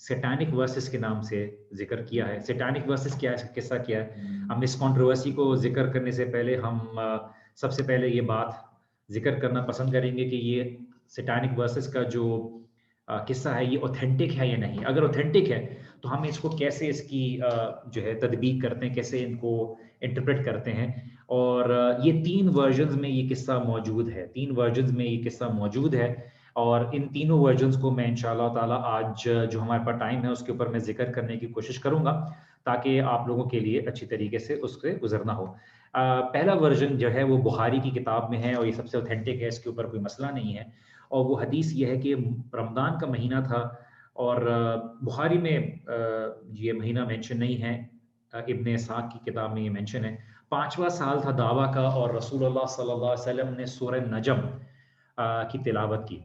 سیٹانک versus کے نام سے ذکر کیا ہے. سیٹانک ورسز کیا ہے, قصہ کیا ہے؟ ہم اس کنٹروورسی کو ذکر کرنے سے پہلے ہم سب سے پہلے یہ بات ذکر کرنا پسند کریں گے کہ یہ سیٹانک ورسز کا جو قصہ ہے یہ اوتھینٹک ہے یا نہیں. اگر اوتھینٹک ہے تو ہم اس کو کیسے اس کی جو ہے تطبیق کرتے ہیں, کیسے ان کو انٹرپریٹ کرتے ہیں. اور یہ 3 ورژنز میں یہ قصہ موجود ہے, 3 ورژنز میں یہ قصہ موجود ہے. اور ان تینوں ورژنز کو میں انشاءاللہ تعالی آج جو ہمارے پاس ٹائم ہے اس کے اوپر میں ذکر کرنے کی کوشش کروں گا تاکہ آپ لوگوں کے لیے اچھی طریقے سے اس سے گزرنا ہو. پہلا ورژن جو ہے وہ بخاری کی کتاب میں ہے اور یہ سب سے اوتھینٹک ہے, اس کے اوپر کوئی مسئلہ نہیں ہے. اور وہ حدیث یہ ہے کہ رمضان کا مہینہ تھا اور بخاری میں یہ مہینہ مینشن نہیں ہے, ابن اسحاق کی کتاب میں یہ مینشن ہے. 5واں سال تھا دعویٰ کا اور رسول اللہ صلی اللہ علیہ وسلم نے سورہ نجم کی تلاوت کی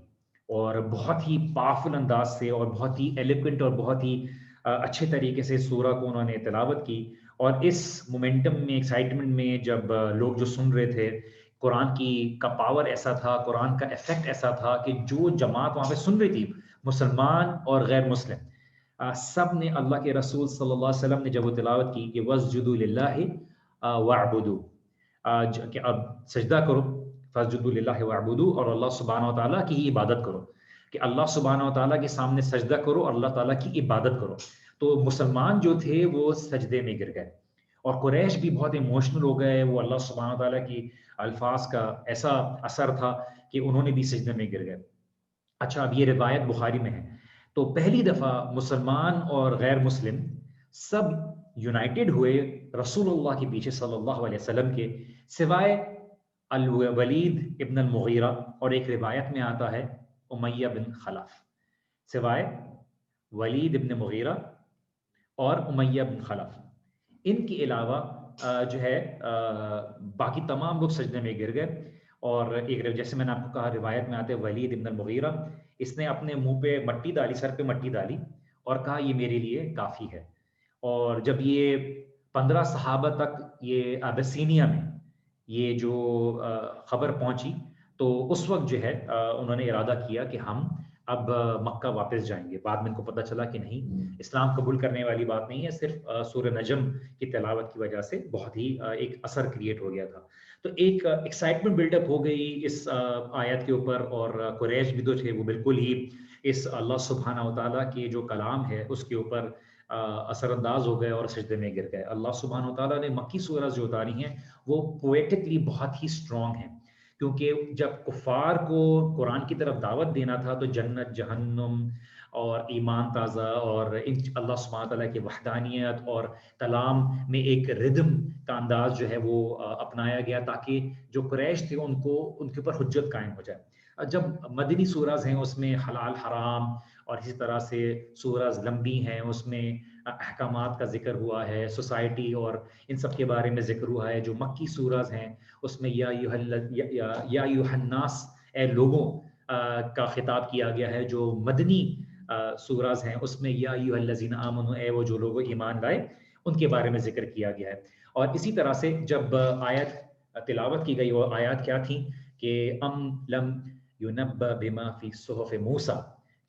اور بہت ہی پاورفل انداز سے اور بہت ہی ایلیکوینٹ اور بہت ہی اچھے طریقے سے سورہ کو انہوں نے تلاوت کی. اور اس مومنٹم میں, ایکسائٹمنٹ میں جب لوگ جو سن رہے تھے, قرآن کا پاور ایسا تھا, قرآن کا ایفیکٹ ایسا تھا کہ جو جماعت وہاں پہ سن رہی تھی, مسلمان اور غیر مسلم, سب نے اللہ کے رسول صلی اللہ علیہ وسلم نے جب وہ تلاوت کی کہ وَاسْجُدُوا لِلَّهِ وَاعْبُدُوا, کہ اب سجدہ کرو, فَاسْجُدُوا لِلَّهِ وَاعْبُدُوا, اور اللہ سبحانہ و تعالیٰ کی عبادت کرو, کہ اللہ سبحانہ و تعالیٰ کے سامنے سجدہ کرو اور اللہ تعالیٰ کی عبادت کرو. تو مسلمان جو تھے وہ سجدے میں گر گئے اور قریش بھی بہت ایموشنل ہو گئے. وہ اللہ سبحانہ و تعالیٰ کی الفاظ کا ایسا اثر تھا کہ انہوں نے بھی سجدے میں گر گئے. اچھا, اب یہ روایت بخاری میں ہے. تو پہلی دفعہ مسلمان اور غیر مسلم سب یونائٹڈ ہوئے رسول اللہ کے پیچھے صلی اللہ علیہ وسلم کے, سوائے الولید ابن المغیرہ, اور ایک روایت میں آتا ہے امیہ بن خلف, سوائے ولید ابن مغیرہ اور امیہ بن خلف. ان کے علاوہ جو ہے باقی تمام لوگ سجدے میں گر گئے. اور ایک جیسے میں نے آپ کو کہا روایت میں آتے ولید ابن المغیرہ, اس نے اپنے منہ پہ مٹی ڈالی, سر پہ مٹی ڈالی اور کہا یہ میرے لیے کافی ہے. اور جب یہ 15 صحابہ تک یہ ابسینیا میں یہ جو خبر پہنچی تو اس وقت جو ہے انہوں نے ارادہ کیا کہ ہم اب مکہ واپس جائیں گے. بعد میں ان کو پتہ چلا کہ نہیں, اسلام قبول کرنے والی بات نہیں ہے, صرف سورہ نجم کی تلاوت کی وجہ سے بہت ہی ایک اثر کریٹ ہو گیا تھا. تو ایک ایکسائٹمنٹ بلڈ اپ ہو گئی اس آیت کے اوپر, اور قریش بھی جو تھے وہ بالکل ہی اس اللہ سبحانہ و تعالیٰ کے جو کلام ہے اس کے اوپر اثر انداز ہو گئے اور سجدے میں گر گئے. اللہ سبحانہ و تعالیٰ نے مکی سورہ جو اتاری ہیں وہ پویٹکلی بہت ہی اسٹرانگ ہیں, کیونکہ جب کفار کو قرآن کی طرف دعوت دینا تھا تو جنت, جہنم اور ایمان تازہ اور اللہ سبحانہ تعالیٰ کی وحدانیت اور کلام میں ایک ردم کا انداز جو ہے وہ اپنایا گیا تاکہ جو قریش تھے ان کے اوپر حجت قائم ہو جائے. جب مدنی سورز ہیں اس میں حلال حرام اور اسی طرح سے سورز لمبی ہیں اس میں احکامات کا ذکر ہوا ہے, سوسائٹی اور ان سب کے بارے میں ذکر ہوا ہے. جو مکی سورز ہیں اس میں یا ایھا الناس, اے لوگوں کا خطاب کیا گیا ہے. جو مدنی سورز ہیں اس میں یا ایھا الذین آمنوا, اے وہ جو لوگ ایمان لائے, ان کے بارے میں ذکر کیا گیا ہے. اور اسی طرح سے جب آیت تلاوت کی گئی, وہ آیات کیا تھیں کہ ام لم ینبأ بما فی صحف موسیٰ,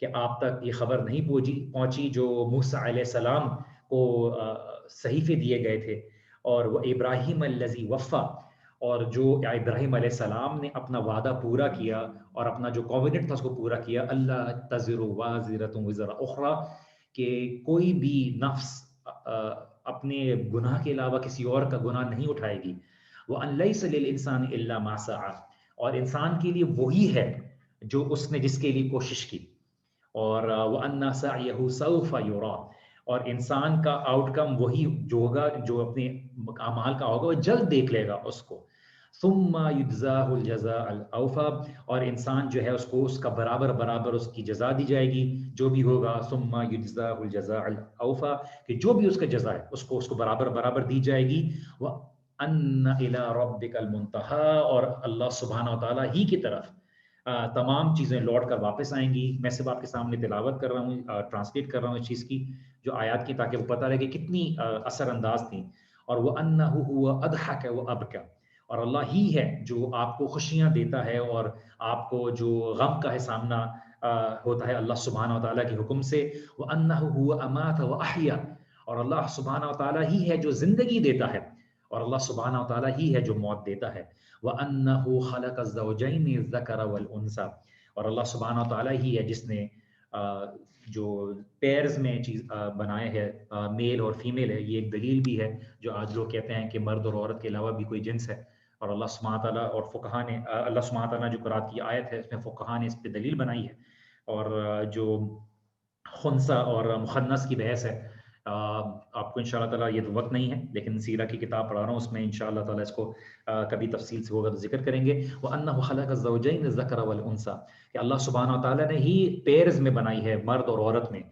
کہ آپ تک یہ خبر نہیں پہنچی جو موسیٰ علیہ السلام کو صحیفے دیے گئے تھے, اور وہ ابراہیم الذی وفا, اور جو ابراہیم علیہ السلام نے اپنا وعدہ پورا کیا اور اپنا جو کووننٹ تھا اس کو پورا کیا, اللہ تزر وازرۃ وزر اخری, کہ کوئی بھی نفس اپنے گناہ کے علاوہ کسی اور کا گناہ نہیں اٹھائے گی. وَأَن لَيْسَ لِلْإِنسَانِ إِلَّا مَا سَعَىٰ, اور انسان کے لیے وہی ہے جو اس نے جس کے لیے کوشش کی. اور وَأَنَّ سَعْيَهُ سَوْفَ يُرَىٰ, اور انسان کا آؤٹ کم وہی جو ہوگا جو اپنے اعمال کا ہوگا وہ جلد دیکھ لے گا اس کو. ثُمَّ يُجْزَاهُ الْجَزَاءَ الْأَوْفَىٰ, اور انسان جو ہے اس کو اس کا برابر اس کی جزا دی جائے گی جو بھی ہوگا. ثُمَّ يُجْزَاهُ الْجَزَاءَ الْأَوْفَىٰ, کہ جو بھی اس کا جزا ہے اس کو برابر دی جائے گی. وَأَنَّ إِلَىٰ رَبِّكَ الْمُنتَهَىٰ, اور اللہ سبحانہ و تعالیٰ ہی کی طرف تمام چیزیں لوٹ کر واپس آئیں گی. میں صرف آپ کے سامنے تلاوت کر رہا ہوں, ٹرانسلیٹ کر رہا ہوں اس چیز کی, جو آیات کی, تاکہ وہ پتہ رہے کہ کتنی اثر انداز تھیں. اور وَأَنَّهُ هُوَ أَضْحَكَ وَأَبْكَىٰ, اور اللہ ہی ہے جو آپ کو خوشیاں دیتا ہے اور آپ کو جو غم کا ہے سامنا ہوتا ہے اللہ سبحانہ و تعالیٰ کے حکم سے، وَأَنَّهُ هُوَ أَمَاتَ وَأَحْيَا، اور اللہ سبحانہ و تعالیٰ ہی ہے جو زندگی دیتا ہے، اور اللہ سبحانہ و تعالیٰ ہی ہے جو موت دیتا ہے، وَأَنَّهُ خَلَقَ الزَّوْجَيْنِ الذَّكَرَ وَالْأُنثَى، اور اللہ سبحانہ و تعالیٰ ہی ہے جس نے جو پیئرز میں چیز بنائے ہے، میل اور فیمیل ہے، یہ ایک دلیل بھی ہے جو آج لوگ کہتے ہیں کہ مرد اور عورت کے علاوہ بھی کوئی جنس ہے، اور اللہ سبحانہ تعالیٰ اور فقہا نے اللہ سبحانہ تعالیٰ جو قرآن کی آیت ہے اس میں فقہا نے اس پہ دلیل بنائی ہے، اور جو خنثی اور مخنث کی بحث ہے، آپ کو انشاءاللہ تعالیٰ یہ تو وقت نہیں ہے لیکن سیرہ کی کتاب پڑھا رہا ہوں، اس میں انشاءاللہ تعالیٰ اس کو کبھی تفصیل سے ہوگا تو ذکر کریں گے۔ وَأَنَّهُ خَلَقَ الزَّوْجَيْنِ الذَّكَرَ وَالْأُنثَى، کہ اللہ سبحانہ تعالیٰ نے ہی پیئرز میں بنائی ہے، مرد اور عورت میں،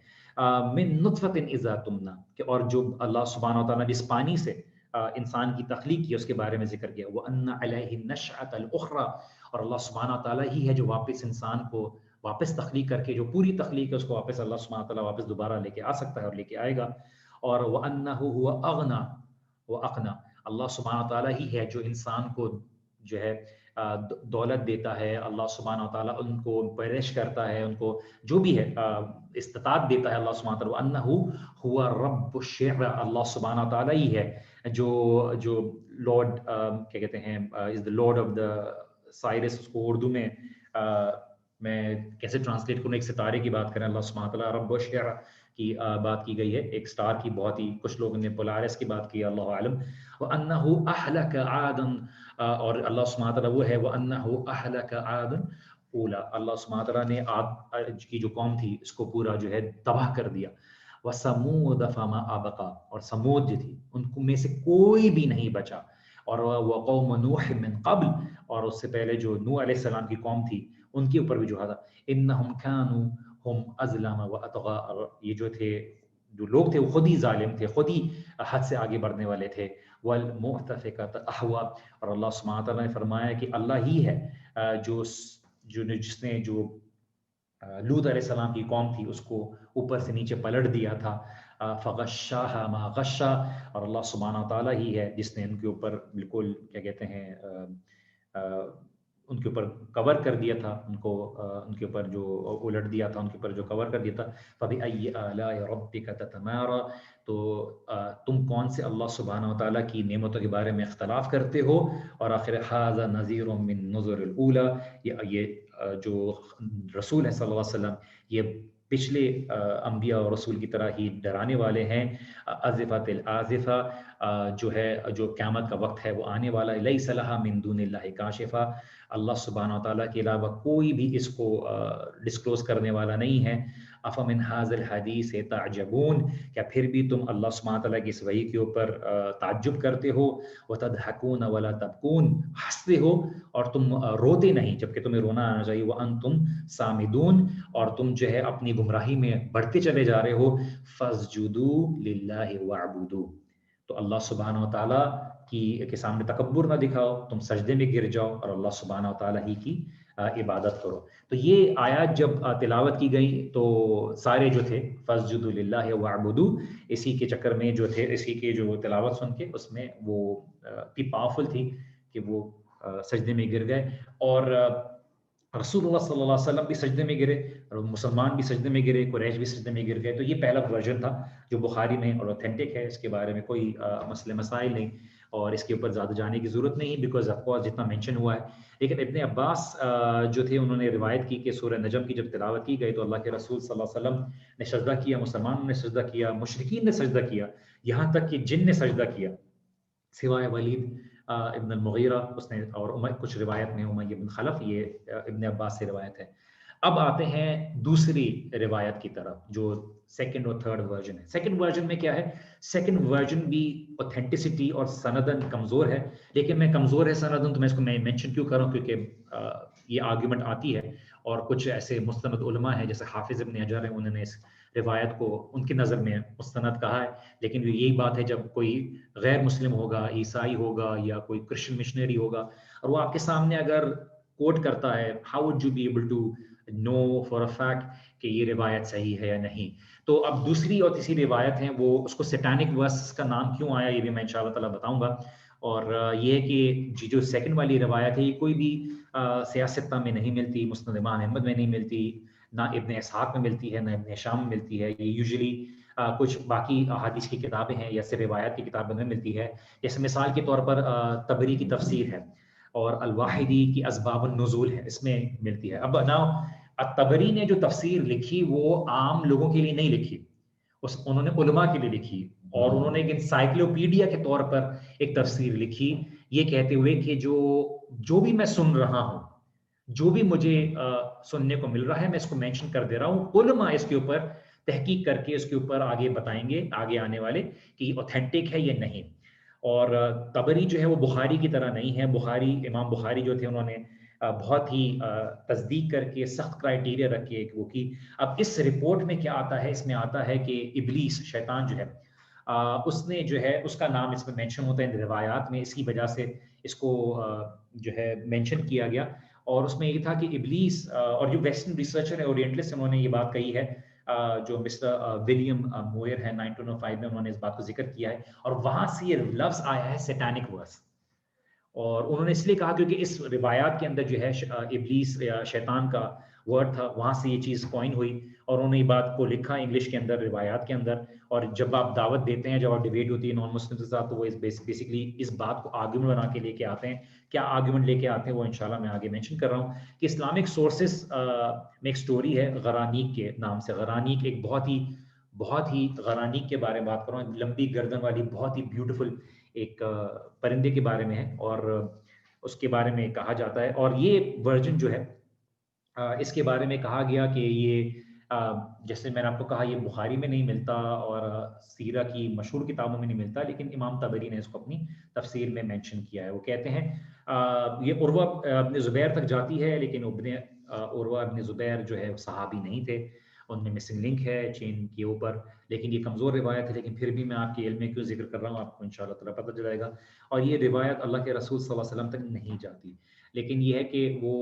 من نطفۃ اذا تمنى، کہ اور جو اللہ سبحانہ تعالیٰ نے جس پانی سے انسان کی تخلیق کی اس کے بارے میں ذکر کیا، وَأَنَّ عَلَيْهِ النَّشْأَةَ الْأُخْرَى، اور اللہ سبحانہ تعالیٰ ہی ہے جو واپس انسان کو واپس تخلیق کر کے، جو پوری تخلیق ہے اس کو واپس اللہ سبحانہ تعالیٰ واپس دوبارہ لے کے آ سکتا ہے اور لے کے آئے گا، اور وَأَنَّهُ هُوَ أَغْنَى وَأَقْنَى، اللہ سبحانہ تعالیٰ ہی ہے جو انسان کو جو ہے دولت دیتا ہے، اللہ سبحانہ تعالیٰ ان کو پرورش کرتا ہے، ان کو جو بھی ہے استطاعت دیتا ہے اللہ سبحانہ تعالیٰ، وَأَنَّهُ هُوَ رَبُّ الشِّعْرَى، اللہ سبحانہ تعالیٰ ہی ہے جو لارڈ کیا کہتے ہیں از دا لارڈ آف دا سائرس، اس کو اردو میں میں کیسے ٹرانسلیٹ کروں، ایک ستارے کی بات کریں، اللہ سبحانہ تعالیٰ رب الشِّعْرَى کی بات کی گئی ہے، ایک سٹار کی، بہت ہی کچھ لوگوں نے پولارس کی بات کی، اللہ عالم۔ وَأَنَّهُ أَهْلَكَ عَادًا، اور اللہ سبحانہ تعالیٰ وہ ہے وَأَنَّهُ أَهْلَكَ عَادًا اولا، اللہ سبحانہ تعالیٰ نے عاد کی جو قوم تھی اس کو پورا جو ہے تباہ کر دیا، وَثَمُودَ فَمَا أَبْقَى، اور سمود جو تھی ان کو میں سے کوئی بھی نہیں بچا، اور وَقَوْمَ نُوحٍ مِّن قَبْلُ، اور اس سے پہلے جو نوح علیہ السلام کی قوم تھی ان کے اوپر بھی جو تھا، إِنَّهُمْ كَانُوا ہم ازلم و اطغا، یہ جو تھے جو لوگ تھے وہ خود ہی ظالم تھے، خود ہی حد سے آگے بڑھنے والے تھے، والمؤتفقۃ احوا، اور اللہ سبحانہ تعالیٰ نے فرمایا کہ اللہ ہی ہے جس نے جو لوط علیہ السلام کی قوم تھی اس کو اوپر سے نیچے پلٹ دیا تھا، فغشاها ما غشا، اور اللہ سبحانہ تعالیٰ ہی ہے جس نے ان کے اوپر بالکل کیا کہتے ہیں ان کے اوپر کور کر دیا تھا، ان کے اوپر جو الٹ دیا تھا، ان کے اوپر جو کور کر دیا تھا، فَبِأَيِّ آلَاءِ رَبِّكَ تَتَمَارَىٰ، تو تم کون سے اللہ سبحانہ و تعالیٰ کی نعمتوں کے بارے میں اختلاف کرتے ہو، اور آخر هَذَا نَذِيرٌ مِّن نُذُرِ الْأُولَىٰ، یہ جو رسول ہے صلی اللہ علیہ وسلم یہ پچھلے انبیاء اور رسول کی طرح ہی ڈرانے والے ہیں، ازفت الازفہ، جو قیامت کا وقت ہے وہ آنے والا، لیس لہا من دون اللہ کاشفہ، اللہ سبحانہ و تعالیٰ کے علاوہ کوئی بھی اس کو ڈسکلوز کرنے والا نہیں ہے، افمن ھذا الحدیث تعجبون، کیا پھر بھی تم اللہ سبحانہ تعالیٰ کی اس وحی کے اوپر تعجب کرتے ہو، وتضحکون ولا تبکون، ہنستے ہو اور تم روتے نہیں جبکہ تمہیں رونا آنا چاہیے، وانتم سامدون، اور تم جو ہے اپنی گمراہی میں بڑھتے چلے جا رہے ہو، فاسجدوا للہ واعبدوا، تو اللہ سبحانہ و تعالیٰ کے سامنے تکبر نہ دکھاؤ، تم سجدے میں گر جاؤ اور اللہ سبحانہ و تعالیٰ ہی کی عبادت کرو۔ تو یہ آیات جب تلاوت کی گئی تو سارے جو تھے فاسجدوا للہ واعبدوا، اسی کے چکر میں جو تھے، اسی کے جو تلاوت سن کے اس میں وہ اتنی پاورفل تھی کہ وہ سجدے میں گر گئے، اور رسول اللہ صلی اللہ علیہ وسلم بھی سجدے میں گرے، اور مسلمان بھی سجدے میں گرے، قریش بھی سجدے میں گر گئے۔ تو یہ پہلا ورژن تھا جو بخاری میں اور اوتھینٹک ہے، اس کے بارے میں کوئی مسئلے مسائل نہیں، اور اس کے اوپر زیادہ جانے کی ضرورت نہیں، بیکاز آف کورس جتنا مینشن ہوا ہے۔ لیکن ابن عباس جو تھے انہوں نے روایت کی کہ سورہ نجم کی جب تلاوت کی گئی تو اللہ کے رسول صلی اللہ علیہ وسلم نے سجدہ کیا، مسلمانوں نے سجدہ کیا، مشرکین نے سجدہ کیا، یہاں تک کہ جن نے سجدہ کیا سوائے ولید ابن المغیرہ، اس نے، اور کچھ روایت میں امیہ بن خلف، یہ ابن عباس سے روایت ہے۔ اب آتے ہیں دوسری روایت کی طرف جو سیکنڈ اور تھرڈ ورژن ہے۔ سیکنڈ ورژن میں کیا ہے؟ سیکنڈ ورژن بھی اوتھینٹسٹی اور سندن کمزور ہے، لیکن میں کمزور ہے سندن تو میں اس کو مینشن کیوں کر رہا ہوں، کیونکہ یہ آرگیومنٹ آتی ہے اور کچھ ایسے مستند علماء ہیں جیسے حافظ ابن حجر ہیں، انہوں نے اس روایت کو ان کی نظر میں مستند کہا ہے، لیکن یہی بات ہے جب کوئی غیر مسلم ہوگا، عیسائی ہوگا یا کوئی کرسچن مشنری ہوگا اور وہ آپ کے سامنے اگر کوٹ کرتا ہے، how would you be able to know for a fact کہ یہ روایت صحیح ہے یا نہیں؟ تو اب دوسری اور تیسری روایت ہیں، وہ اس کو سیٹانک ورس کا نام کیوں آیا یہ بھی میں انشاءاللہ تعالیٰ بتاؤں گا، اور یہ ہے کہ جو سیکنڈ والی روایت ہے یہ کوئی بھی سیاستہ میں نہیں ملتی، مسند امام احمد میں نہیں ملتی، نہ ابن اسحاق میں ملتی ہے، نہ ابن شام میں ملتی ہے. یہ یوزلی کچھ باقی احادیث کی کتابیں ہیں یا صرف روایات کی کتابوں میں ملتی ہے. جیسے مثال کے طور پر طبری کی تفسیر ہے اور الواحدی کی اسباب النزول ہے، اس میں ملتی ہے. اب طبری نے جو تفسیر لکھی وہ عام لوگوں کے لیے نہیں لکھی، انہوں نے علماء کے لیے لکھی، اور انہوں نے ایک انسائکلوپیڈیا کے طور پر ایک تفسیر لکھی، یہ کہتے ہوئے کہ جو بھی میں سن رہا ہوں، جو بھی مجھے سننے کو مل رہا ہے، میں اس کو مینشن کر دے رہا ہوں. علماء اس کے اوپر تحقیق کر کے اس کے اوپر آگے بتائیں گے آگے آنے والے کہ یہ اوتھینٹک ہے یا نہیں. اور طبری جو ہے وہ بخاری کی طرح نہیں ہے. امام بخاری جو تھے انہوں نے بہت ہی تصدیق کر کے سخت کرائیٹیریا رکھ کے وہ کی. اب اس رپورٹ میں کیا آتا ہے؟ اس میں آتا ہے کہ ابلیس شیطان جو ہے اس نے جو ہے اس کا نام اس میں مینشن ہوتا ہے روایات میں، اس کی وجہ سے اس کو جو ہے مینشن کیا گیا. اور اس میں یہ تھا کہ ابلیس، اور جو ویسٹرن ریسرچر ہے اورینٹلسٹ، انہوں نے یہ بات کہی ہے، جو مسٹر ولیم موئر ہے 1905 میں، انہوں نے اس بات کو ذکر کیا ہے، اور وہاں سے یہ لفظ آیا ہے سیٹانک ورس. اور انہوں نے اس لیے کہا کیونکہ اس روایات کے اندر جو ہے ابلیس یا شیطان کا ورڈ تھا، وہاں سے یہ چیز کوائن ہوئی، اور انہوں نے یہ بات کو لکھا انگلش کے اندر روایات کے اندر. اور جب آپ دعوت دیتے ہیں، جب آپ ڈیبیٹ ہوتی ہے نان مسلم کے ساتھ، تو وہ بیسیکلی اس بات کو آرگیومنٹ بنا کے لے کے آتے ہیں. کیا آرگیومنٹ لے کے آتے ہیں وہ انشاءاللہ میں آگے مینشن کر رہا ہوں. کہ اسلامک سورسز میں ایک سٹوری ہے غرانیق کے نام سے. غرانیق ایک بہت ہی غرانیق کے بارے میں بات کر رہا ہوں، لمبی گردن والی بہت ہی بیوٹیفل ایک پرندے کے بارے میں ہے، اور اس کے بارے میں کہا جاتا ہے. اور یہ ورژن جو ہے اس کے بارے میں کہا گیا کہ یہ جیسے میں نے آپ کو کہا یہ بخاری میں نہیں ملتا اور سیرہ کی مشہور کتابوں میں نہیں ملتا، لیکن امام طبری نے اس کو اپنی تفسیر میں مینشن کیا ہے. وہ کہتے ہیں یہ عروہ ابن زبیر تک جاتی ہے، لیکن عروہ ابن زبیر جو ہے صحابی نہیں تھے، ان میں مسنگ لنک ہے چین کے اوپر، لیکن یہ کمزور روایت ہے. لیکن پھر بھی میں آپ کے علم میں کیوں ذکر کر رہا ہوں، آپ کو انشاءاللہ تعالیٰ پتہ چل جائے گا. اور یہ روایت اللہ کے رسول صلی اللہ علیہ وسلم تک نہیں جاتی، لیکن یہ ہے کہ وہ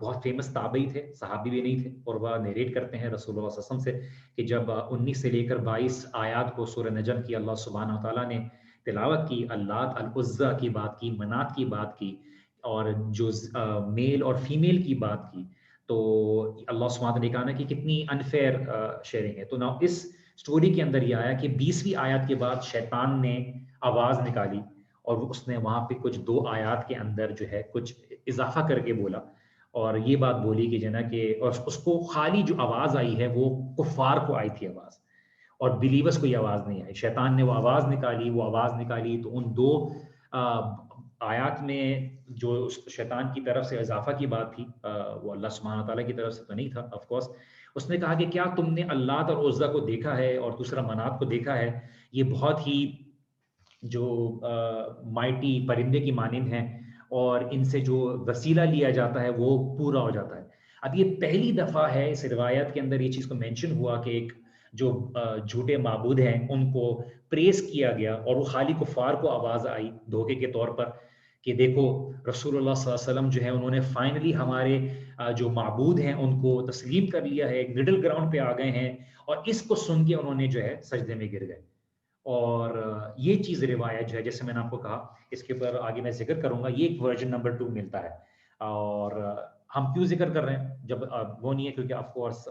بہت فیمس تابعی تھے، صحابی بھی نہیں تھے. اور وہ نیریٹ کرتے ہیں رسول اللہ صلی اللہ علیہ وسلم سے کہ جب 19 سے لے کر 22 آیات کو سورہ نجم کی اللہ سبحانہ وتعالیٰ نے تلاوت کی، اللات العزیٰ کی بات کی، منات کی بات کی، اور جو میل اور فیمیل کی بات کی، تو اللہ سبحانہ نے کہا نا کہ کتنی انفیئر شیئرنگ ہے. تو نا اس سٹوری کے اندر یہ آیا کہ 20ویں آیات کے بعد شیطان نے آواز نکالی، اور اس نے وہاں پہ کچھ 2 آیات کے اندر جو ہے کچھ اضافہ کر کے بولا، اور یہ بات بولی کہ جنا کہ اور اس کو خالی جو آواز آئی ہے وہ کفار کو آئی تھی آواز، اور بلیورز کو یہ آواز نہیں آئی. شیطان نے وہ آواز نکالی تو ان 2 آیات میں جو شیطان کی طرف سے اضافہ کی بات تھی وہ اللہ سبحانہ تعالیٰ کی طرف سے تو نہیں تھا آف کورس. اس نے کہا کہ کیا تم نے اللات اور عزیٰ کو دیکھا ہے اور دوسرا منات کو دیکھا ہے؟ یہ بہت ہی جو مائٹی پرندے کی مانند ہیں، اور ان سے جو وسیلہ لیا جاتا ہے وہ پورا ہو جاتا ہے. اب یہ پہلی دفعہ ہے اس روایت کے اندر یہ چیز کو مینشن ہوا کہ ایک جو جھوٹے معبود ہیں ان کو پریز کیا گیا، اور وہ خالی کفار کو آواز آئی دھوکے کے طور پر کہ دیکھو رسول اللہ صلی اللہ علیہ وسلم جو ہے انہوں نے فائنلی ہمارے جو معبود ہیں ان کو تسلیم کر لیا ہے، ایک مڈل گراؤنڈ پہ آ گئے ہیں. اور اس کو سن کے انہوں نے جو ہے سجدے میں گر گئے. اور یہ چیز روایت جو ہے جیسے میں نے آپ کو کہا اس کے اوپر آگے میں ذکر کروں گا، یہ ایک ورژن نمبر 2 ملتا ہے. اور ہم کیوں ذکر کر رہے ہیں؟ جب وہ نہیں ہے کیونکہ آف کورس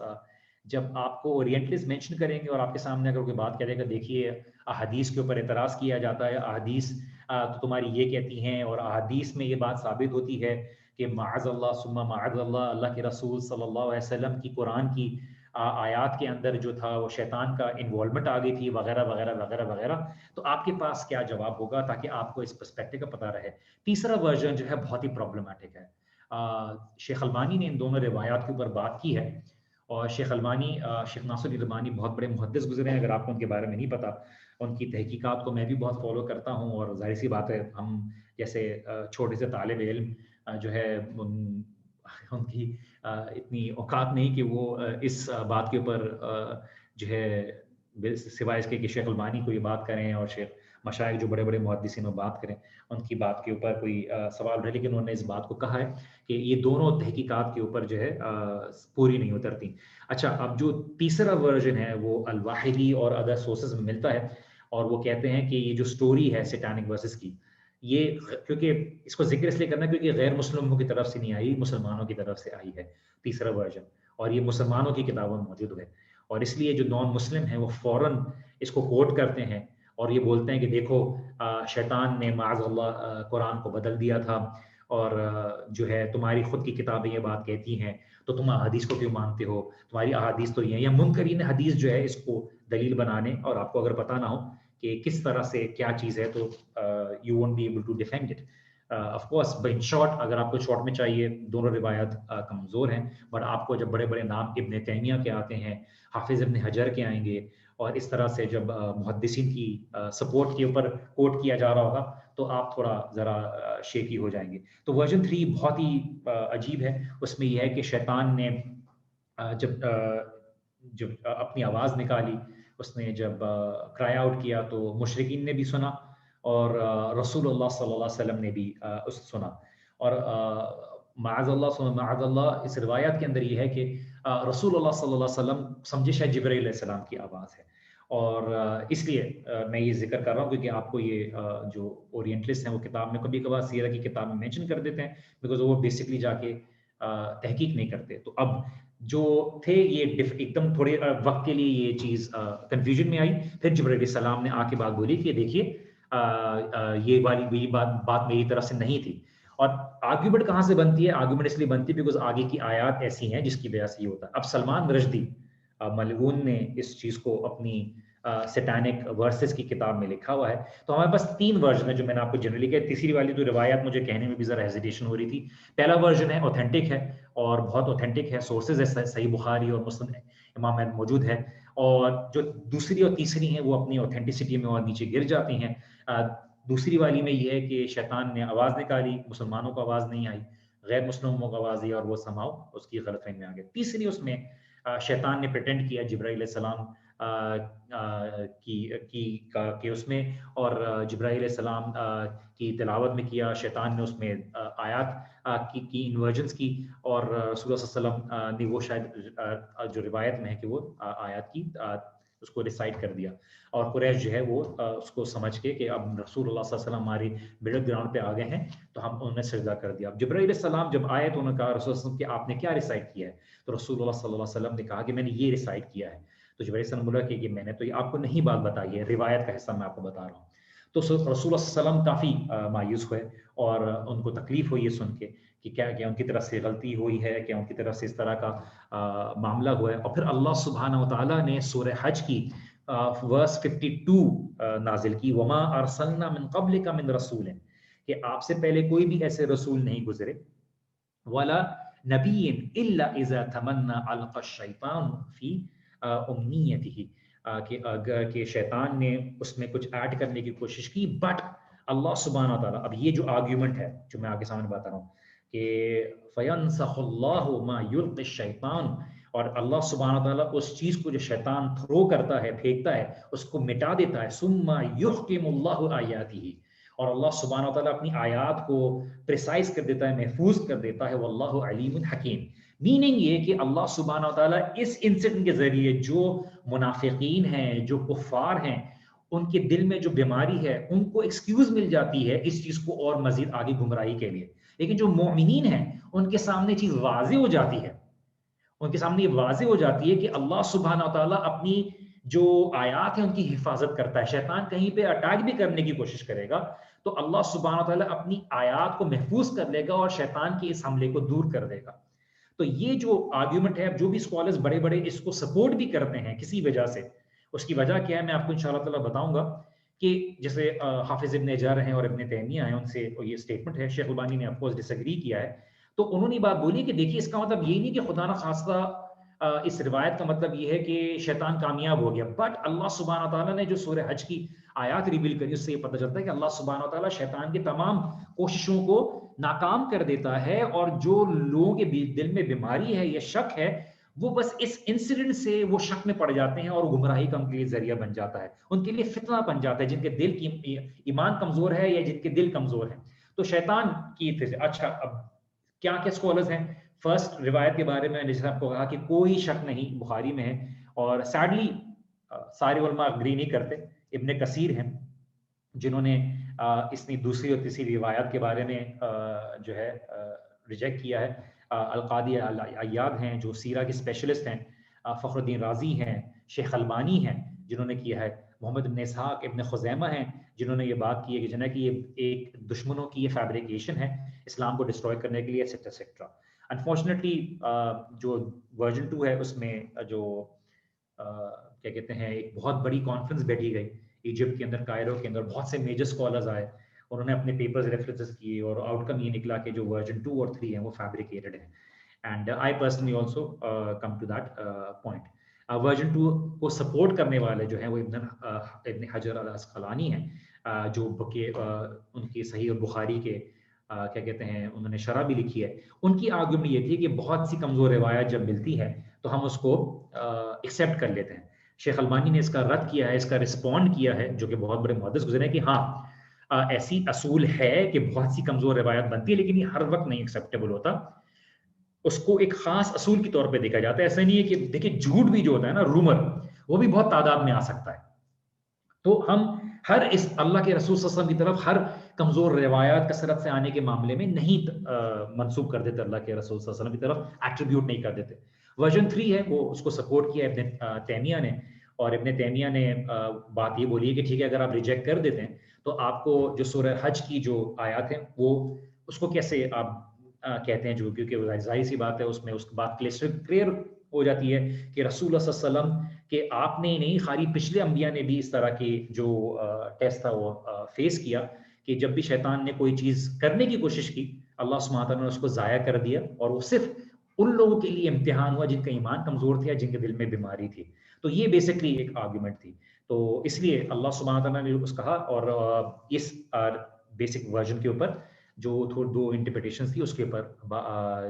جب آپ کو اورینٹلسٹ مینشن کریں گے اور آپ کے سامنے اگر کوئی بات کرے گا دیکھیے احادیث کے اوپر اعتراض کیا جاتا ہے، احادیث تو تمہاری یہ کہتی ہیں، اور احادیث میں یہ بات ثابت ہوتی ہے کہ معاذ اللہ ثم معاذ اللہ، اللہ کے رسول صلی اللہ علیہ وسلم کی قرآن کی آیات کے اندر جو تھا وہ شیطان کا انوالومنٹ آ گئی تھی وغیرہ وغیرہ وغیرہ وغیرہ. تو آپ کے پاس کیا جواب ہوگا تاکہ آپ کو اس پرسپیکٹو کا پتہ رہے؟ تیسرا ورژن جو ہے بہت ہی پرابلمٹک ہے. شیخ البانی نے ان دونوں روایات کے اوپر بات کی ہے، اور شیخ البانی شیخ ناصر الالبانی بہت بڑے محدث گزرے ہیں. اگر آپ کو ان کے بارے میں نہیں پتا، ان کی تحقیقات کو میں بھی بہت فالو کرتا ہوں، اور ظاہر سی بات ہے ہم جیسے چھوٹے سے طالب علم جو ہے ان کی اتنی اوقات نہیں کہ وہ اس بات کے اوپر جو ہے سوائے اس کے کہ شیخ البانی کو یہ بات کریں اور شیخ مشائخ جو بڑے بڑے محدثین میں بات کریں ان کی بات کے اوپر کوئی سوال رہے، لیکن انہوں نے اس بات کو کہا ہے کہ یہ دونوں تحقیقات کے اوپر جو ہے پوری نہیں اترتی. اچھا، اب جو تیسرا ورژن ہے وہ الواحدی اور ادر سورسز میں ملتا ہے، اور وہ کہتے ہیں کہ یہ جو سٹوری ہے سیٹانک ورسز کی، یہ کیونکہ اس کو ذکر اس لیے کرنا کیونکہ غیر مسلموں کی طرف سے نہیں آئی، مسلمانوں کی طرف سے آئی ہے تیسرا ورژن. اور یہ مسلمانوں کی کتابوں میں موجود ہے، اور اس لیے جو نان مسلم ہیں وہ فوراً اس کو کوٹ کرتے ہیں اور یہ بولتے ہیں کہ دیکھو شیطان نے معاذ اللہ قرآن کو بدل دیا تھا، اور جو ہے تمہاری خود کی کتابیں یہ بات کہتی ہیں تو تم احادیث کو کیوں مانتے ہو، تمہاری احادیث تو یہ ہیں، یا منکرین حدیث جو ہے اس کو دلیل بنانے، اور آپ کو اگر پتہ نہ ہو کہ کس طرح سے کیا چیز ہے تو you won't be able to defend it of course. In short اگر آپ کو شارٹ میں چاہیے، دونوں روایات کمزور ہیں، بٹ آپ کو جب بڑے بڑے نام ابن تیمیہ کے آتے ہیں، حافظ ابن حجر کے آئیں گے، اور اس طرح سے جب محدثین کی سپورٹ کے اوپر کوٹ کیا جا رہا ہوگا تو آپ تھوڑا ذرا شیکی ہو جائیں گے. تو ورژن 3 بہت ہی عجیب ہے. اس میں یہ ہے کہ شیطان نے جب اپنی آواز نکالی، اس نے جب کرائے آؤٹ کیا تو مشرکین نے بھی سنا اور رسول اللہ صلی اللہ علیہ وسلم نے بھی اس سنا. اور معاذ اللہ اس روایت کے اندر یہ ہے کہ رسول اللہ صلی اللہ علیہ وسلم سمجھے شاید جبرائیل علیہ السلام کی آواز ہے. اور اس لیے میں یہ ذکر کر رہا ہوں کیونکہ آپ کو یہ جو اورینٹلسٹ ہیں وہ کتاب میں کبھی کبھار سیرہ کی کتاب میں مینشن کر دیتے ہیں، بیکاز وہ بیسکلی جا کے تحقیق نہیں کرتے. تو اب جو تھے یہ ایک دم تھوڑے وقت کے لیے یہ چیز کنفیوژن میں آئی. پھر جبرائیل علیہ السلام نے آ کے بات بولی کہ دیکھیے یہ والی بات میری طرف سے نہیں تھی. اور آرگیومنٹ کہاں سے بنتی ہے؟ آرگیومنٹ اس لیے بنتی ہے بیکاز آگے کی آیات ایسی ہیں جس کی وجہ سے یہ ہوتا ہے. اب سلمان رشدی ملعون نے اس چیز کو اپنی سیٹانک ورسز کی کتاب میں لکھا ہوا ہے. تو ہمارے پاس 3 ورژن ہے جو میں نے آپ کو جنرلی کہا. تیسری والی تو روایت مجھے کہنے میں بھی ذرا ہیزیٹیشن ہو رہی تھی. پہلا ورژن ہے اوتھینٹک ہے اور بہت اوتھینٹک ہے، سورسز ہے، صحیح بخاری اور مسلم امام احمد موجود ہے. اور جو دوسری اور تیسری ہیں وہ اپنی اوتھینٹسٹی میں اور نیچے گر جاتی ہیں. دوسری والی میں یہ ہے کہ شیطان نے آواز نکالی، مسلمانوں کو آواز نہیں آئی، غیر مسلموں کو آواز آئی اور وہ سماؤ اس کی غلط فہمی میں آ گئے. تیسری اس میں شیطان نے پریٹینڈ کیا جبرائیل علیہ السلام کی اس میں، اور جبرائیل علیہ السلام کی تلاوت میں کیا. شیطان نے اس میں آیات کی انورجنس کی، اور رسول اللہ صلی اللہ علیہ وسلم نے وہ شاید جو روایت میں ہے کہ وہ آیات کی اس کو ریسائٹ کر دیا. اور قریش جو ہے وہ اس کو سمجھ کے کہ اب رسول اللہ صلی اللہ علیہ وسلم ہماری مڈل گراؤنڈ پہ آ گئے ہیں تو ہم انہوں نے سجدہ کر دیا. اب جبرائیل علیہ السلام جب آئے تو انہوں نے کہا رسول اللہ صلی اللہ علیہ وسلم کہ آپ نے کیا ریسائٹ کیا ہے؟ تو رسول اللہ صلی اللہ علیہ وسلم نے کہا کہ میں نے یہ ریسائٹ کیا ہے. تو جبرائیل علیہ السلام بولا کہ میں نے تو یہ آپ کو نہیں بات بتائی ہے، روایت کا حصہ میں آپ کو بتا رہا ہوں. تو رسول اللہ صلی اللہ علیہ وسلم کافی مایوس ہوئے اور ان کو تکلیف ہوئی یہ سن کے کہ کیا ان کی طرف سے غلطی ہوئی ہے، کہ ان کی طرف سے اس طرح کا معاملہ ہوا ہے. اور پھر اللہ سبحانہ و تعالیٰ نے سورہ حج کی ورس 52 نازل کی، وما ارسلنا من قبلک من رسول، کہ آپ سے پہلے کوئی بھی ایسے رسول نہیں گزرے، ولا نبی الا اذا تمنى القى الشیطان فی امنیتہ، کہ شیطان نے اس میں کچھ ایڈ کرنے کی کوشش کی. بٹ اللہ سبحانہ تعالیٰ، اب یہ جو آرگیومنٹ ہے جو میں آگے سامنے بتا رہا ہوں کہ فَيَنْسَخُ اللَّهُ مَا يُلْقِ الشَّيْطَانُ، اور اللہ سبحانہ تعالیٰ اس چیز کو جو شیطان تھرو کرتا ہے، پھینکتا ہے، اس کو مٹا دیتا ہے. ثُمَّ يُحْكِمُ اللَّهُ آیَاتِهِ، اور اللہ سبحانہ تعالیٰ اپنی آیات کو پریسائز کر دیتا ہے، محفوظ کر دیتا ہے. واللہ علیم حکیم، میننگ یہ کہ اللہ سبحانہ تعالیٰ اس انسیڈنٹ کے ذریعے جو منافقین ہیں، جو کفار ہیں، ان کے دل میں جو بیماری ہے ان کو ایکسکیوز مل جاتی ہے اس چیز کو اور مزید آگے گمراہی کے لیے. لیکن جو مومنین ہیں ان کے سامنے چیز واضح ہو جاتی ہے، ان کے سامنے یہ واضح ہو جاتی ہے کہ اللہ سبحانہ تعالیٰ اپنی جو آیات ہیں ان کی حفاظت کرتا ہے. شیطان کہیں پہ اٹیک بھی کرنے کی کوشش کرے گا تو اللہ سبحانہ تعالیٰ اپنی آیات کو محفوظ کر لے گا اور شیطان کے اس حملے کو دور کر دے گا. تو یہ جو آرگیومنٹ ہے، جو بھی اسکالرز بڑے بڑے اس کو سپورٹ بھی کرتے ہیں کسی وجہ سے، اس کی وجہ کیا ہے میں آپ کو انشاءاللہ تعالیٰ بتاؤں گا. کہ جیسے حافظ ابن حجر ہیں اور ابن تیمیہ ہیں، ان سے یہ اسٹیٹمنٹ ہے. شیخ البانی نے آف کورس ڈس ایگری کیا ہے. تو انہوں نے بات بولی کہ دیکھیے اس کا مطلب یہ نہیں کہ خدا نخواستہ اس روایت کا مطلب یہ ہے کہ شیطان کامیاب ہو گیا. بٹ اللہ سبحانہ تعالیٰ نے جو سورہ حج کی آیات ریویل کری اس سے یہ پتہ چلتا ہے کہ اللہ سبحانہ تعالیٰ شیطان کی تمام کوششوں کو ناکام کر دیتا ہے. اور جو لوگوں کے دل میں بیماری ہے یا شک ہے، وہ بس اس انسیڈنٹ سے وہ شک میں پڑ جاتے ہیں اور گمراہی کا ان کے لیے ذریعہ بن جاتا ہے، ان کے لیے فتنہ بن جاتا ہے، جن کے دل کی ایمان کمزور ہے یا جن کے دل کمزور ہیں. تو شیطان کی اچھا اب کیا کیا اسکالرز ہیں. فرسٹ روایت کے بارے میں جیسے آپ کو کہا کہ کوئی شک نہیں بخاری میں ہے، اور سیڈلی سارے علماء اگری نہیں کرتے. ابن کثیر ہیں جنہوں نے اس نے دوسری اور تیسری روایت کے بارے میں جو ہے ریجیکٹ کیا ہے. القادی العیاد ہیں جو سیرہ کے اسپیشلسٹ ہیں، فخر الدین رازی ہیں، شیخ البانی ہیں جنہوں نے کیا ہے، محمد بن اسحاق ابن خزیمہ ہیں جنہوں نے یہ بات کی ہے کہ جنہیں کہ یہ ایک دشمنوں کی یہ فیبریکیشن ہے اسلام کو ڈسٹروائے کرنے کے لیے ایٹسٹرا۔ انفارچونیٹلی جو ورژن 2 ہے اس میں جو کیا کہتے ہیں ایک بہت بڑی کانفرنس بیٹھی گئی ایجپٹ کے اندر، کائرو کے اندر، بہت سے میجر اسکالرز آئے، انہوں نے اپنے پیپرز ریفرنسز کیے اور آؤٹ کم یہ نکلا کہ جو ورژن 2 اور 3 ہیں وہ فیبریکیٹڈ ہیں. And I personally also come to that point. Version 2 کو سپورٹ کرنے والے جو ہیں وہ ابن حجر العسقلانی ہیں، جو ان کی صحیح بخاری کے کیا کہتے ہیں انہوں نے شرح بھی لکھی ہے. ان کی آرگومنٹ یہ تھی کہ بہت سی کمزور روایت جب ملتی ہے تو ہم اس کو ایکسیپٹ کر لیتے ہیں. شیخ البانی نے اس کا رد کیا ہے، اس کا رسپونڈ کیا ہے، جو کہ بہت بڑے محدث گزرے ہیں کہ ہاں ایسی اصول ہے کہ بہت سی کمزور روایت بنتی ہے لیکن یہ ہر وقت نہیں ایکسیپٹیبل ہوتا، اس کو ایک خاص اصول کے طور پہ دیکھا جاتا ہے. ایسا نہیں ہے کہ دیکھیں جھوٹ بھی جو ہوتا ہے نا، رومر، وہ بھی بہت تعداد میں آ سکتا ہے. تو ہم ہر اس اللہ کے رسول صلی اللہ علیہ وسلم کی طرف ہر کمزور روایات کثرت سے آنے کے معاملے میں نہیں منسوب کر دیتے، اللہ کے رسول صلی اللہ علیہ وسلم کی طرف ایٹریبیوٹ نہیں کر دیتے. ورژن 3 ہے وہ اس کو سپورٹ کیا ابن تیمیہ نے، اور ابن تیمیہ نے بات یہ بولی ہے کہ ٹھیک ہے اگر آپ ریجیکٹ کر دیتے ہیں تو آپ کو جو سورہ حج کی جو آیات ہیں وہ اس کو کیسے آپ کہتے ہیں، جو کیونکہ ظاہر سی بات ہے اس میں اس بات کلیئر ہو جاتی ہے کہ رسول اللہ صلی اللہ علیہ وسلم کہ آپ نے نہیں، خالی پچھلے انبیاء نے بھی اس طرح کی جو ٹیسٹ تھا وہ فیس کیا کہ جب بھی شیطان نے کوئی چیز کرنے کی کوشش کی اللہ سبحانہ وتعالیٰ نے اس کو ضائع کر دیا، اور وہ صرف ان لوگوں کے لیے امتحان ہوا جن کا ایمان کمزور تھا، جن کے دل میں بیماری تھی. تو یہ بیسکلی ایک آرگومنٹ تھی. تو اس لیے اللہ سبحانہ وتعالیٰ نے اس کہا، اور اس بیسک ورژن کے اوپر جو دو انٹرپریٹیشنز تھی اس کے اوپر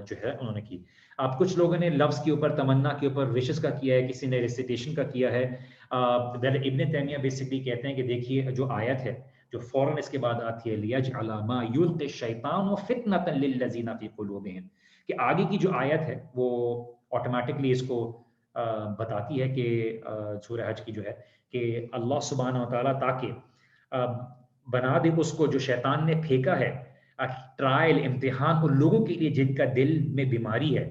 جو ہے انہوں نے کی. اب کچھ لوگوں نے لفظ کے اوپر، تمنا کے اوپر، وشز کا کیا ہے، کسی نے ریسیٹیشن کا کیا ہے. ابن تیمیہ بیسکلی کہتے ہیں کہ دیکھیے جو آیت ہے جو فوراً اس کے بعد آتی ہے لِيَجْعَلَ مَا يُلْقِي الشَّيْطَانُ فِتْنَةً لِلَّذِينَ فِي قُلُوبِهِمْ، کہ آگے کی جو آیت ہے وہ آٹومیٹکلی اس کو بتاتی ہے کہ سورہ حج کی جو ہے کہ اللہ سبحانہ و تعالیٰ تاکہ بنا دے اس کو جو شیطان نے پھینکا ہے، ٹرائل، امتحان ان لوگوں کے لیے جن کا دل میں بیماری ہے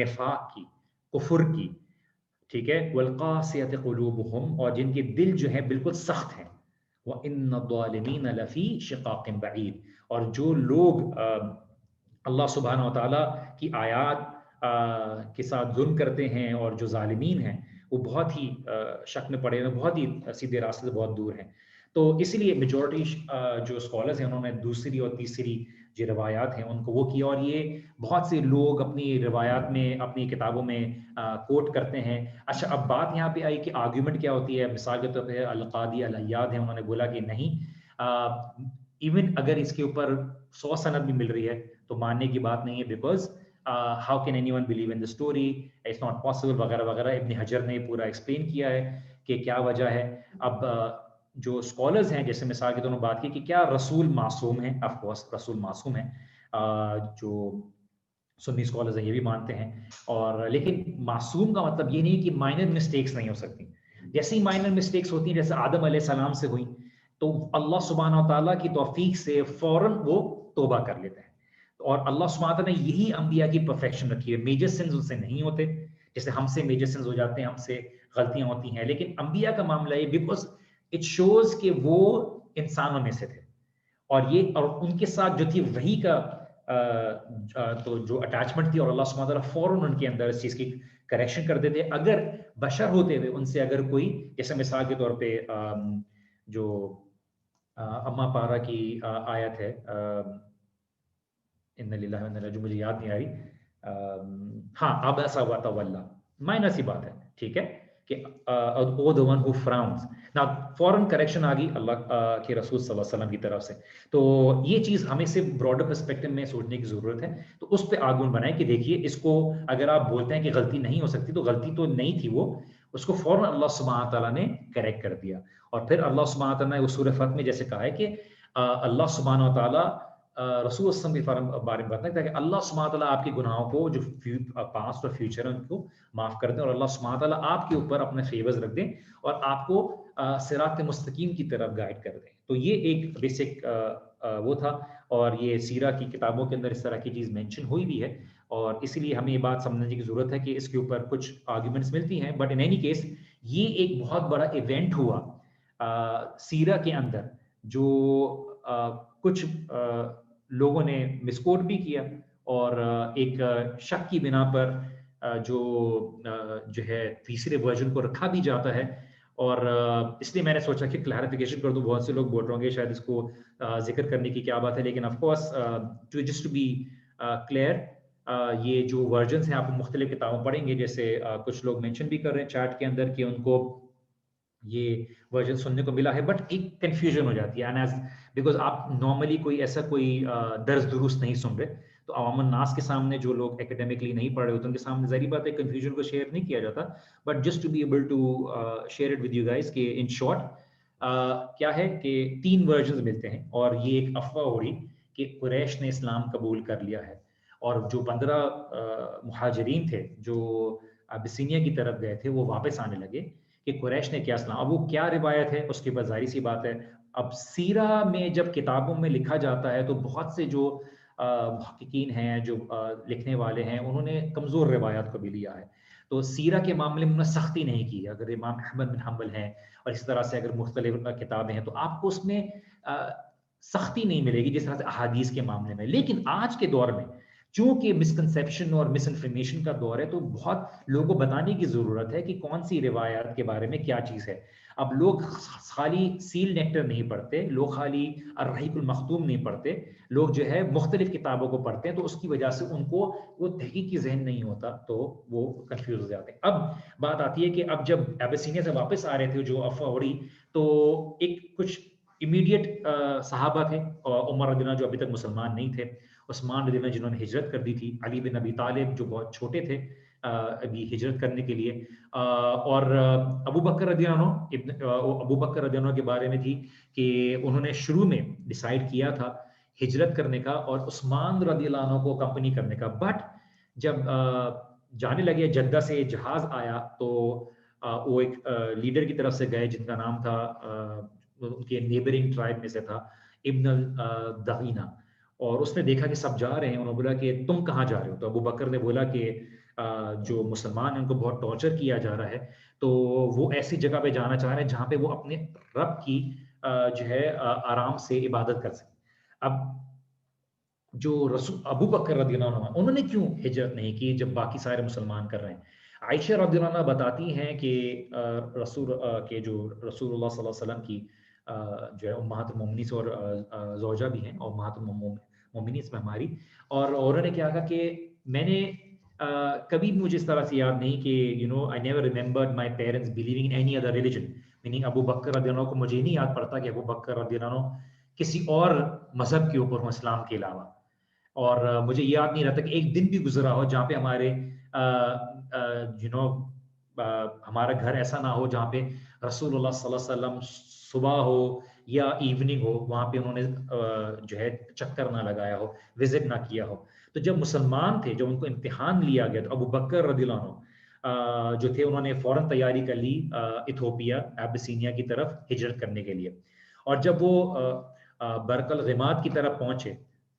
نفاق کی، کفر کی، ٹھیک ہے، وَالْقَاسِيَةِ قُلُوبُهُمْ، اور جن کے دل جو ہیں بالکل سخت ہیں، وَإِنَّ الظَّالِمِينَ لَفِي شِقَاقٍ بَعِيدٍ، اور جو لوگ اللہ سبحانہ و تعالیٰ کی آیات کے ساتھ ظلم کرتے ہیں اور جو ظالمین ہیں وہ بہت ہی شک میں پڑے ہوئے، بہت ہی سیدھے راستے سے بہت دور ہیں. تو اس لیے میجورٹی جو اسکالرز ہیں انہوں نے دوسری اور تیسری جو روایات ہیں ان کو وہ کیا، اور یہ بہت سے لوگ اپنی روایات میں، اپنی کتابوں میں کوٹ کرتے ہیں. اچھا اب بات یہاں پہ آئی کہ آرگیومنٹ کیا ہوتی ہے. مثال کے طور پہ القادی العیاد ہیں، انہوں نے بولا کہ نہیں، ایون اگر اس کے اوپر 100 سند بھی مل رہی ہے تو ماننے کی بات نہیں ہے، because how can anyone believe in the story, it's not possible وغیرہ وغیرہ. ابن حجر نے پورا ایکسپلین کیا ہے کہ کیا وجہ ہے. اب جو اسکالرز ہیں جیسے مثال کے طور پر بات کی کہ کیا رسول معصوم ہیں، آف کورس رسول معصوم ہیں، جو سنی اسکالرز ہیں یہ بھی مانتے ہیں، اور لیکن معصوم کا مطلب یہ نہیں کہ مائنر مسٹیکس نہیں ہو سکتی. جیسی مائنر مسٹیکس ہوتی ہیں جیسے آدم علیہ السلام سے ہوئی تو اللہ سبحانہ و تعالیٰ کی توفیق سے فوراً وہ توبہ کر لیتے ہیں، اور اللہ سبحانہ و تعالیٰ نے یہی انبیاء کی پرفیکشن رکھی ہے. میجر سنز ان سے نہیں ہوتے، جیسے ہم سے میجر سنز ہو جاتے ہیں، ہم سے غلطیاں ہوتی ہیں، لیکن انبیاء کا معاملہ یہ بیکاز اٹ شوز کہ وہ انسانوں میں سے تھے، اور یہ اور ان کے ساتھ جو تھی وہی کا تو جو اٹیچمنٹ تھی، اور اللہ سبحانہ وتعالیٰ فوراً ان کے اندر اس چیز کی کریکشن کر دیتے. اگر بشر ہوتے ہوئے ان سے اگر کوئی، جیسے مثال کے طور پہ جو اما پارا کی آیت ہے ان للہ و انا الیہ راجعون، مجھے یاد نہیں آ رہی، ہاں عبس وتولی، مائنر سی بات ہے، ٹھیک ہے، کہ او the one who frowns. Now فوراً کریکشن آ گئی اللہ کے رسول صلی اللہ علیہ وسلم کی طرف سے. تو یہ چیز ہمیں سے براڈر پرسپیکٹو میں سوچنے کی ضرورت ہے. تو اس پہ آرگومنٹ بنائیں کہ دیکھیے اس کو اگر آپ بولتے ہیں کہ غلطی نہیں ہو سکتی تو غلطی تو نہیں تھی، وہ اس کو فوراً اللہ سبحانہ تعالیٰ نے کریکٹ کر دیا. اور پھر اللہ سبحانہ تعالیٰ نے سورہ فتح میں جیسے کہا ہے کہ اللہ سبحانہ تعالیٰ رسول وسلم کے بارے میں بتاتا ہے کہ اللہ سبحانہ تعالیٰ آپ کے گناہوں کو جو پاسٹ اور فیوچر ہیں ان کو معاف کر دیں، اور اللہ سبحانہ تعالیٰ آپ کے اوپر اپنے فیورز رکھ دیں اور آپ کو صراط مستقیم کی طرف گائیڈ کر دیں. تو یہ ایک بیسک وہ تھا، اور یہ سیرہ کی کتابوں کے اندر اس طرح کی چیز مینشن ہوئی بھی ہے. اور اسی لیے ہمیں یہ بات سمجھنے کی ضرورت ہے کہ اس کے اوپر کچھ آرگیومنٹس ملتی ہیں، بٹ ان اینی کیس یہ ایک بہت بڑا ایونٹ ہوا سیرہ کے اندر، جو کچھ لوگوں نے مسکوٹ بھی کیا، اور ایک شک کی بنا پر جو ہے تیسرے ورژن کو رکھا بھی جاتا ہے. اور اس لیے میں نے سوچا کہ کلیریفیکیشن کر دوں. بہت سے لوگ بول رہے ہوں گے شاید اس کو ذکر کرنے کی کیا بات ہے، لیکن of course just to be clear, یہ جو ورژنس ہیں آپ مختلف کتابوں پڑھیں گے، جیسے کچھ لوگ مینشن بھی کر رہے ہیں چیٹ کے اندر کہ ان کو یہ ورژن سننے کو ملا ہے، بٹ ایک کنفیوژن ہو جاتی ہے بیکاز آپ نارملی ایسا کوئی درس دروس نہیں سن رہے، تو عوام الناس کے سامنے جو لوگ اکیڈیمکلی نہیں پڑھ رہے ہوتے ان کے سامنے ظاہری بات ہے کنفیوژن کو شیئر نہیں کیا جاتا. But just to be able to share it with you guys کہ ان شارٹ کیا ہے کہ 3 ورژنز ملتے ہیں، اور یہ ایک افواہ ہو رہی کہ قریش نے اسلام قبول کر لیا ہے، اور جو 15 مہاجرین تھے جو ابسینیا کی طرف گئے تھے وہ واپس آنے لگے کہ قریش نے کیا اسلام. اب وہ کیا روایت ہے اس کے بعد ظاہری سی بات ہے، اب سیرہ میں جب کتابوں میں لکھا جاتا ہے تو بہت سے جو محققین ہیں، جو لکھنے والے ہیں، انہوں نے کمزور روایات کو بھی لیا ہے. تو سیرہ کے معاملے میں انہوں نے سختی نہیں کی. اگر امام احمد بن حنبل ہیں اور اس طرح سے اگر مختلف کتابیں ہیں تو آپ کو اس میں سختی نہیں ملے گی جس طرح سے احادیث کے معاملے میں. لیکن آج کے دور میں چونکہ مسکنسیپشن اور مس انفارمیشن کا دور ہے، تو بہت لوگوں کو بتانے کی ضرورت ہے کہ کون سی روایات کے بارے میں کیا چیز ہے. اب لوگ خالی سیل نیکٹر نہیں پڑھتے، لوگ خالی الرحیق المختوم نہیں پڑھتے، لوگ جو ہے مختلف کتابوں کو پڑھتے ہیں، تو اس کی وجہ سے ان کو وہ تحقیقی ذہن نہیں ہوتا، تو وہ کنفیوز ہو جاتے ہیں. اب بات آتی ہے کہ اب جب ابسینیا سے واپس آ رہے تھے جو افواہ اڑی، تو ایک کچھ امیڈیٹ صحابہ تھے، عمر رضی اللہ عنہ جو ابھی تک مسلمان نہیں تھے، عثمان رضی اللہ عنہ جنہوں نے ہجرت کر دی تھی، علی بن ابی طالب جو بہت چھوٹے تھے ابھی ہجرت کرنے کے لیے، اور ابو بکر رضی اللہ عنہ. ابو بکر رضی اللہ عنہ کے بارے میں تھی کہ انہوں نے شروع میں ڈیسائیڈ کیا تھا ہجرت کرنے کا اور عثمان رضی اللہ عنہ کو کمپنی کرنے کا، بٹ جب جانے لگے جدہ سے جہاز آیا تو وہ ایک لیڈر کی طرف سے گئے جن کا نام تھا، ان کے نیبرنگ ٹرائب میں سے تھا ابن الدغینہ، اور اس نے دیکھا کہ سب جا رہے ہیں، انہوں نے بولا کہ تم کہاں جا رہے ہو؟ تو ابو بکر نے بولا کہ جو مسلمان ہیں ان کو بہت ٹارچر کیا جا رہا ہے، تو وہ ایسی جگہ پہ جانا چاہ رہے ہیں جہاں پہ وہ اپنے رب کی جو ہے آرام سے عبادت کر سکیں. اب جو رسول ابو بکر رضی اللہ عنہ انہوں نے کیوں ہجرت نہیں کی جب باقی سارے مسلمان کر رہے ہیں؟ عائشہ رضی اللہ عنہ بتاتی ہیں کہ رسول اللہ صلی اللہ علیہ وسلم کی جو ہے امہات المومنین اور زوجہ بھی ہیں، اور امہات المومنین میں ہماری، اور انہوں نے کیا کہا کہ میں نے کبھی مجھے اس طرح سے یاد نہیں کہ I never remembered my parents believing in any other religion. meaning ابو بکر رضی اللہ عنہ کو مجھے نہیں یاد پڑتا کہ ابو بکر رضی اللہ عنہ کسی اور مذہب کے اوپر ہوں اسلام کے علاوہ، اور مجھے یاد نہیں رہتا کہ ایک دن بھی گزرا ہو جہاں پہ ہمارے ہمارا گھر ایسا نہ ہو جہاں پہ رسول اللہ صلی اللہ علیہ وسلم صبح ہو یا ایوننگ ہو وہاں پہ انہوں نے جو ہے چکر نہ لگایا ہو، وزٹ نہ کیا ہو. تو جب مسلمان تھے، جب ان کو امتحان لیا گیا، تو ابو بکر رضی اللہ عنہ جو تھے انہوں نے فوراً تیاری کر لی ایتھوپیا ابسینیا کی طرف ہجرت کرنے کے لیے. اور جب وہ برق الغماد کی طرف پہنچے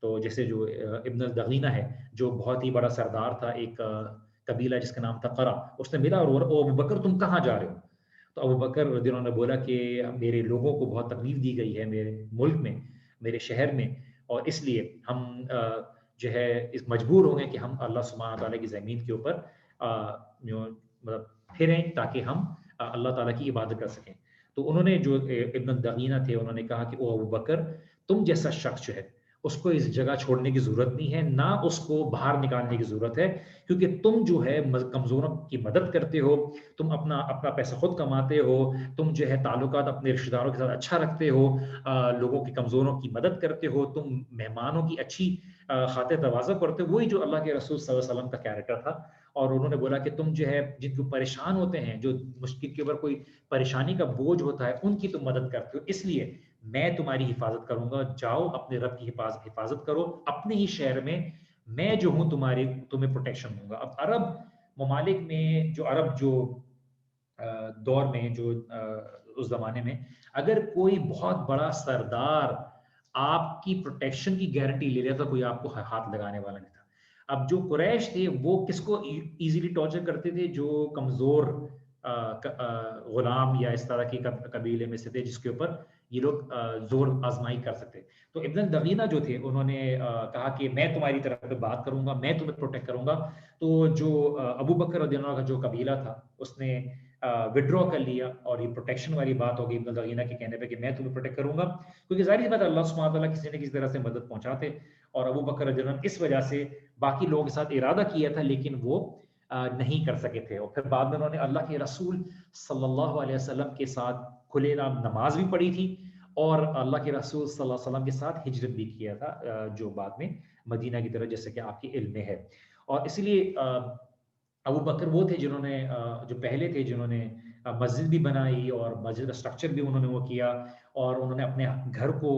تو جیسے جو ابن الدغینہ ہے جو بہت ہی بڑا سردار تھا ایک قبیلہ جس کا نام تھا قرا، اس نے ملا اور ابو بکر تم کہاں جا رہے ہو؟ تو ابو بکر رضی اللہ عنہ نے بولا کہ میرے لوگوں کو بہت تکلیف دی گئی ہے میرے ملک میں، میرے شہر میں، اور اس لیے ہم جو ہے اس مجبور ہوں گے کہ ہم اللہ سبحانہ تعالیٰ کی زمین کے اوپر مطلب پھریں تاکہ ہم اللہ تعالیٰ کی عبادت کر سکیں. تو انہوں نے جو ابن الدغینہ تھے انہوں نے کہا کہ او ابو بکر تم جیسا شخص جو ہے اس کو اس جگہ چھوڑنے کی ضرورت نہیں ہے، نہ اس کو باہر نکالنے کی ضرورت ہے، کیونکہ تم جو ہے کمزوروں کی مدد کرتے ہو، تم اپنا پیسہ خود کماتے ہو، تم جو ہے تعلقات اپنے رشتہ داروں کے ساتھ اچھا رکھتے ہو، لوگوں کی کمزوروں کی مدد کرتے ہو، تم مہمانوں کی اچھی خاطر تواضع کرتے ہو، وہی جو اللہ کے رسول صلی اللہ علیہ وسلم کا کیریکٹر تھا. اور انہوں نے بولا کہ تم جو ہے جن کو پریشان ہوتے ہیں، جو مشکل کے اوپر کوئی پریشانی کا بوجھ ہوتا ہے، ان کی تم مدد کرتے ہو، اس لیے میں تمہاری حفاظت کروں گا، جاؤ اپنے رب کی حفاظت کرو اپنے ہی شہر میں، میں جو ہوں تمہیں پروٹیکشن دوں گا. اب عرب ممالک میں عرب جو دور میں جو اس زمانے میں اگر کوئی بہت بڑا سردار آپ کی پروٹیکشن کی گارنٹی لے رہا تھا، کوئی آپ کو ہاتھ لگانے والا نہیں تھا. اب جو قریش تھے وہ کس کو ایزیلی ٹارچر کرتے تھے؟ جو کمزور غلام یا اس طرح کے قبیلے میں سے تھے جس کے اوپر یہ لوگ زور آزمائی کر سکتے. تو ابن الدغینہ جو تھے انہوں نے کہا کہ میں تمہاری طرف پہ بات کروں گا, میں تمہیں پروٹیکٹ کروں گا. تو جو ابو بکر رضی اللہ عنہ کا جو قبیلہ تھا اس نے وڈرا کر لیا, اور یہ پروٹیکشن والی بات ہوگی ابن الدغینہ کے کہنے پہ کہ میں تمہیں پروٹیکٹ کروں گا, کیونکہ ظاہر سی بات اللہ سبحانہ وتعالیٰ کسی نہ کسی طرح سے مدد پہنچاتے. اور ابو بکر رضی اللہ عنہ اس وجہ سے باقی لوگوں کے ساتھ ارادہ کیا تھا لیکن وہ نہیں کر سکے تھے. اور پھر بعد میں انہوں نے اللہ کے رسول صلی اللہ علیہ وسلم کے ساتھ کھلے عام نماز بھی پڑھی تھی, اور اللہ کے رسول صلی اللہ علیہ وسلم کے ساتھ ہجرت بھی کیا تھا, جو بعد میں مدینہ کی طرف, جیسے کہ آپ کے علم میں ہے. اور اس لیے ابو بکر وہ تھے جنہوں نے جو پہلے تھے جنہوں نے مسجد بھی بنائی, اور مسجد کا اسٹرکچر بھی انہوں نے وہ کیا, اور انہوں نے اپنے گھر کو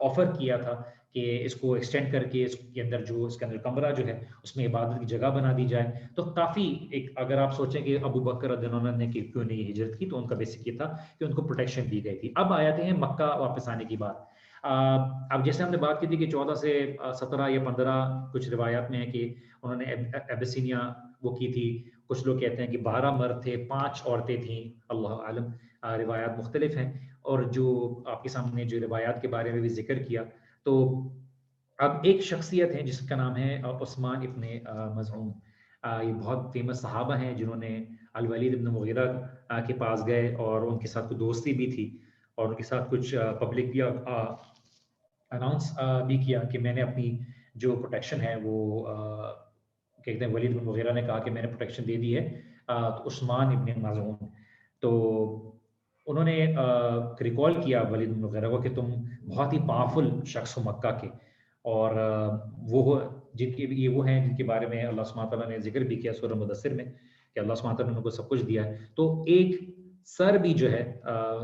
آفر کیا تھا کہ اس کو ایکسٹینڈ کر کے اس کے اندر جو اس کے اندر کمرہ جو ہے اس میں عبادت کی جگہ بنا دی جائے. تو کافی ایک, اگر آپ سوچیں کہ ابو بکر رضی اللہ عنہ نے کیوں نہیں ہجرت کی, تو ان کا بیسک یہ تھا کہ ان کو پروٹیکشن دی گئی تھی. اب آتے ہیں مکہ واپس آنے کی بات. اب جیسے ہم نے بات کی تھی کہ 14 سے 17 یا 15 کچھ روایات میں ہے کہ انہوں نے ایبیسینیا وہ کی تھی. کچھ لوگ کہتے ہیں کہ 12 مرد تھے, 5 عورتیں تھیں, اللہ عالم, روایات مختلف ہیں. اور جو آپ کے سامنے جو روایات کے بارے میں بھی ذکر کیا, تو اب ایک شخصیت ہے جس کا نام ہے عثمان ابن مظعون. یہ بہت فیمس صحابہ ہیں جنہوں نے الولید ابن مغیرہ کے پاس گئے, اور ان کے ساتھ کوئی دوستی بھی تھی, اور ان کے ساتھ کچھ پبلک بھی اناؤنس بھی کیا کہ میں نے اپنی جو پروٹیکشن ہے وہ کہتے ہیں ولید بن مغیرہ نے کہا کہ میں نے پروٹیکشن دے دی ہے عثمان ابن مظعون. تو انہوں نے ریکال کیا ولید بن مغیرہ کو کہ تم بہت ہی پاورفل شخص ہو مکہ کے, اور وہ جن کے یہ وہ ہیں جن کے بارے میں اللہ سبحانہ تعالیٰ نے ذکر بھی کیا سورہ مدثر میں کہ اللہ سبحانہ تعالیٰ نے ان کو سب کچھ دیا ہے. تو ایک سر بھی جو ہے,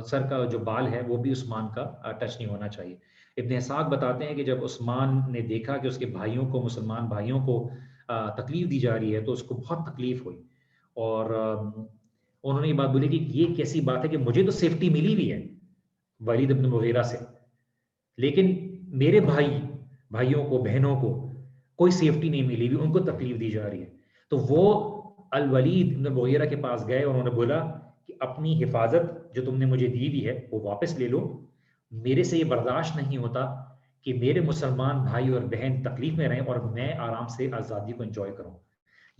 سر کا جو بال ہے وہ بھی عثمان کا ٹچ نہیں ہونا چاہیے. ابن اسحاق بتاتے ہیں کہ جب عثمان نے دیکھا کہ اس کے بھائیوں کو, مسلمان بھائیوں کو تکلیف دی جا رہی ہے, تو اس کو بہت تکلیف ہوئی, اور انہوں نے یہ بات بولی کہ یہ کیسی بات ہے کہ مجھے تو سیفٹی ملی ہوئی ہے ولید بن مغیرہ سے, لیکن میرے بھائیوں کو, بہنوں کو کوئی سیفٹی نہیں ملی ہوئی, ان کو تکلیف دی جا رہی ہے. تو وہ الولید بن مغیرہ کے پاس گئے, اور انہوں نے بولا کہ اپنی حفاظت جو تم نے مجھے دی ہوئی ہے وہ واپس لے لو, میرے سے یہ برداشت نہیں ہوتا کہ میرے مسلمان بھائی اور بہن تکلیف میں رہیں اور میں آرام سے آزادی کو انجوائے کروں.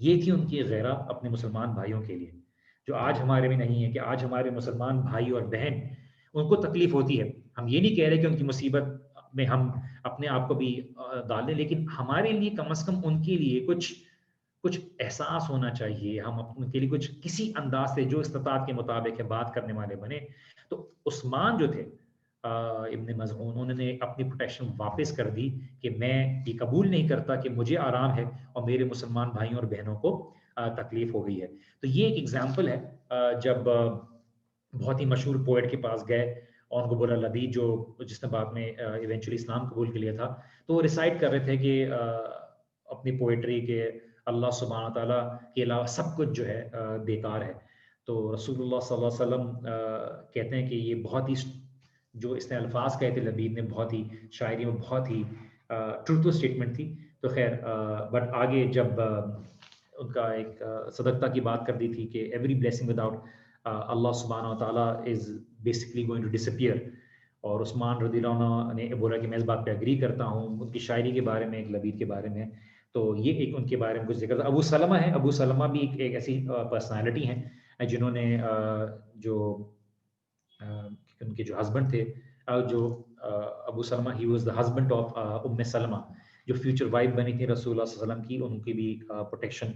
یہ تھی ان کی غیرہ اپنے مسلمان بھائیوں کے لیے, جو آج ہمارے میں نہیں ہے. کہ آج ہمارے مسلمان بھائی اور بہن ان کو تکلیف ہوتی ہے, ہم یہ نہیں کہہ رہے کہ ان کی مصیبت میں ہم اپنے آپ کو بھی ڈال دیں, لیکن ہمارے لیے کم از کم ان کے لیے کچھ احساس ہونا چاہیے. ہم ان کے لیے کچھ کسی انداز سے جو استطاعت کے مطابق ہے بات کرنے والے بنے. تو عثمان جو تھے ابن مظعون, انہوں نے اپنی پروٹیکشن واپس کر دی کہ میں یہ قبول نہیں کرتا کہ مجھے آرام ہے اور میرے مسلمان بھائیوں اور بہنوں کو تکلیف ہو گئی ہے. تو یہ ایک ایگزامپل ہے جب بہت ہی مشہور پوئٹ کے پاس گئے اور ان کو بولا, لبید جو جس نے بعد میں ایونچولی اسلام قبول کر لیا تھا, تو وہ ریسائٹ کر رہے تھے کہ اپنی پوئٹری کے اللہ سبحانہ تعالیٰ کے علاوہ سب کچھ جو ہے بیکار ہے. تو رسول اللہ صلی اللہ علیہ وسلم کہتے ہیں کہ یہ بہت ہی جو اس نے الفاظ کہے تھے لبید نے, بہت ہی شاعری میں بہت ہی ٹروتھفل اسٹیٹمنٹ تھی. تو خیر بٹ آگے جب ان کا ایک صدقہ کی بات کر دی تھی کہ ایوری بلیسنگ وداؤٹ اللہ سبحانہ وتعالیٰ is basically going to disappear, اور عثمان رضی اللہ عنہ نے بولا کہ میں اس بات پہ اگری کرتا ہوں. ان کی شاعری کے بارے میں, ایک لبید کے بارے میں, تو یہ ایک ان کے بارے میں کچھ ذکر تھا. ابو سلمہ ہے, ابو سلمہ بھی ایک ایسی پرسنالٹی ہیں جنہوں نے جو ان کے جو ہسبینڈ تھے, جو Abu Salama, he was the husband of Umm Salama, جو فیوچر وائف بنی تھی رسول اللہ صلی اللہ علیہ وسلم کی, ان کی بھی پروٹیکشن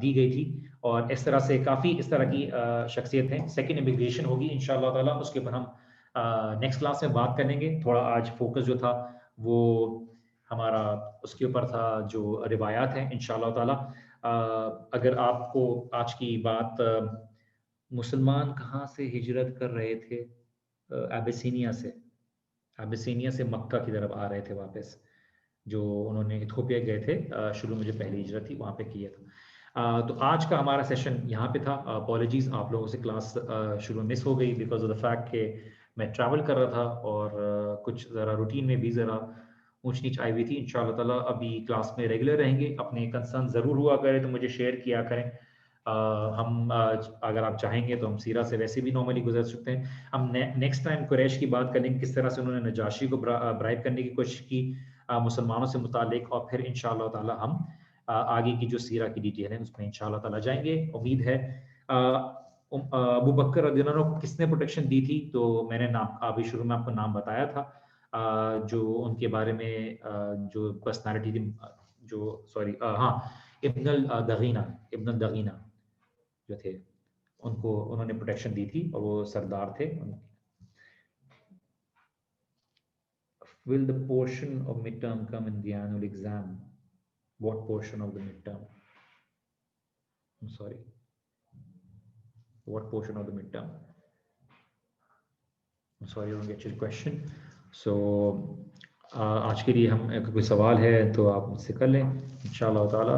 دی گئی تھی. اور اس طرح سے کافی اس طرح کی شخصیت ہیں. سیکنڈ امیگریشن ہوگی انشاءاللہ تعالیٰ, اس کے اوپر ہم نیکسٹ کلاس میں بات کریں گے. تھوڑا آج فوکس جو تھا وہ ہمارا اس کے اوپر تھا جو روایات ہیں انشاءاللہ تعالیٰ. اگر آپ کو آج کی بات, مسلمان کہاں سے ہجرت کر رہے تھے؟ ایبیسینیا سے مکہ کی طرف آ رہے تھے واپس, جو انہوں نے ایتھوپیا گئے تھے شروع میں, جو پہلی ہجرت تھی وہاں پہ کیا تھا. تو آج کا ہمارا سیشن یہاں پہ تھا. اپالوجیز آپ لوگوں سے کلاس شروع میں مس ہو گئی بیکاز آف دا فیکٹ کہ میں ٹریول کر رہا تھا, اور کچھ ذرا روٹین میں بھی ذرا اونچ نیچ آئی ہوئی تھی. انشاءاللہ تعالیٰ ابھی کلاس میں ریگولر رہیں گے. اپنے کنسرن ضرور ہوا کریں تو مجھے شیئر کیا کریں. ہم اگر آپ چاہیں گے تو ہم سیرہ سے ویسے بھی نارملی گزر سکتے ہیں. ہم نیکسٹ ٹائم قریش کی بات کریں گے, کس طرح سے انہوں نے نجاشی کو برائب کرنے کی کوشش کی مسلمانوں سے متعلق, اور پھر انشاءاللہ تعالیٰ ہم آگے کی جو سیرہ کی ڈیٹیل ہے اس میں انشاءاللہ تعالیٰ جائیں گے. امید ہے ابو بکر رضی اللہ عنہ کو کس نے پروٹیکشن دی تھی, تو میں نے نام ابھی شروع میں آپ کو نام بتایا تھا, جو ان کے بارے میں جو پرسنالٹی تھی, جو سوری ہاں ابن الدغینہ جو تھے, ان کو انہوں نے پروٹیکشن دی تھی اور وہ سردار تھے. Will the portion of midterm come in the annual exam? What portion of the midterm? I'm sorry. What portion of the midterm? I'm sorry, I don't get your question. So آج کے لیے ہم کوئی سوال ہے تو آپ مجھ سے کر لیں انشاءاللہ تعالی.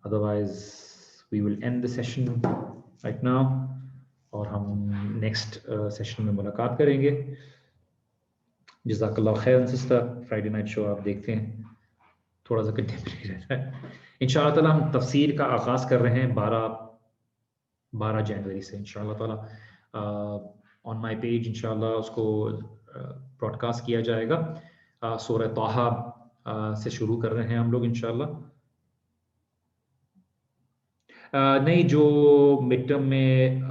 Otherwise we will end the session right now اور ہم نیکسٹ سیشن میں ملاقات کریں گے. جزاک اللہ خیر سسٹر. فرائیڈے نائٹ شو آپ دیکھتے ہیں, تھوڑا سا کنٹمپریری رہتا ہے. انشاءاللہ تعالیٰ ہم تفسیر کا آغاز کر رہے ہیں 12 جنوری سے انشاءاللہ تعالیٰ. آن مائی پیج انشاءاللہ اس کو براڈ کاسٹ کیا جائے گا. سورہ طٰہٰ سے شروع کر رہے ہیں ہم لوگ انشاءاللہ. نہیں, جو مڈ ٹرم میں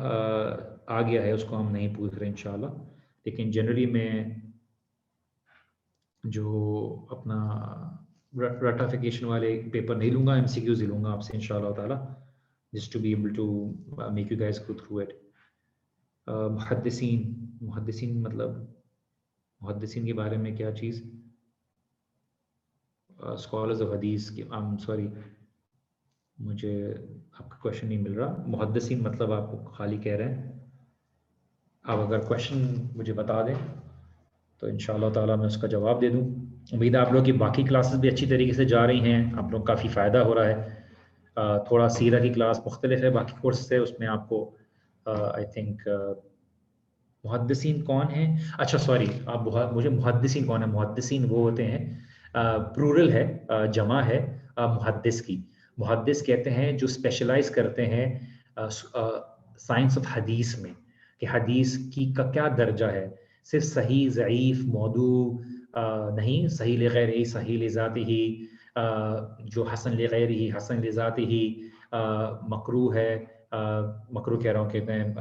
آ گیا ہے اس کو ہم نہیں پوچھ رہے انشاءاللہ, لیکن جنرلی میں جو اپنا ریٹافیکیشن والے پیپر نہیں لوں گا, ایم سی کیوز ہی لوں گا آپ سے انشاءاللہ تعالیٰ, just to be able to make you guys go through it. محدثین مطلب محدثین کے بارے میں کیا چیز, اسکالرز آف حدیث کی. سوری, مجھے آپ کا کویشچن نہیں مل رہا. محدثین مطلب آپ خالی کہہ رہے ہیں. آپ اگر کویشچن مجھے بتا دیں تو انشاءاللہ تعالیٰ میں اس کا جواب دے دوں. امید ہے آپ لوگ کی باقی کلاسز بھی اچھی طریقے سے جا رہی ہیں, آپ لوگ کافی فائدہ ہو رہا ہے. تھوڑا سیرہ کی کلاس مختلف ہے باقی کورس سے, اس میں آپ کو آئی تھنک محدثین کون ہیں, اچھا سوری, آپ مجھے محدثین کون ہیں. محدثین وہ ہوتے ہیں, پلورل ہے, جمع ہے محدث کی. محدث کہتے ہیں جو اسپیشلائز کرتے ہیں سائنس آف حدیث میں, کہ حدیث کی کا کیا درجہ ہے. صرف صحیح, ضعیف, موضوع نہیں, صحیح لغیر ہی, صحیح لذاتی ہی, جو حسن لغیر ہی, حسن لذاتی ہی, مکروہ ہے, مکروہ کہہ رہا ہوں, کہتے ہیں